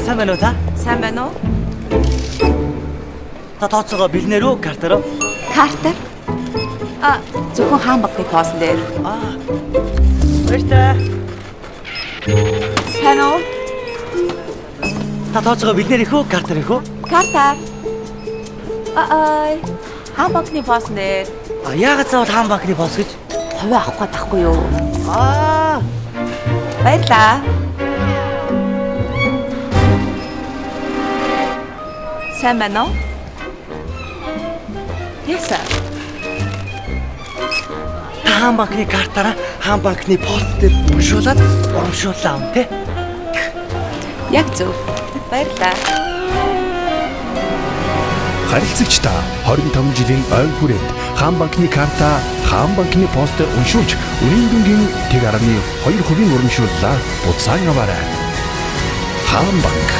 Сайн байна уу та? Сайн байна уу? Та тооцоогоо бэлнээр үү, картаар уу? Картер? Зөвхөн хаан багны тоосон дээр. Баяртай. Сайн уу? Та тооцоогоо бэлнээр их үү, картаар их үү? Картер. Хаан багны тоосон дээр. Яагаад заавал хаан банкны бос гэж? Хувиа авах гээд тахгүй юу? Аа, Баярлаа. Сайн байна уу? Яса. хаан банкны картаараа хаан банкны пост дээр уншуулад урамшууллаа юм те. Яг зөв. Баярлаа. Харилцагчдаа 25 жилийн ойн хүрээнд хаан банкны карта хаан банкны постэр уншуулж өрийн дүнгийн 1.2% урамшууллаа. Буцаан аваарай. Хаан банк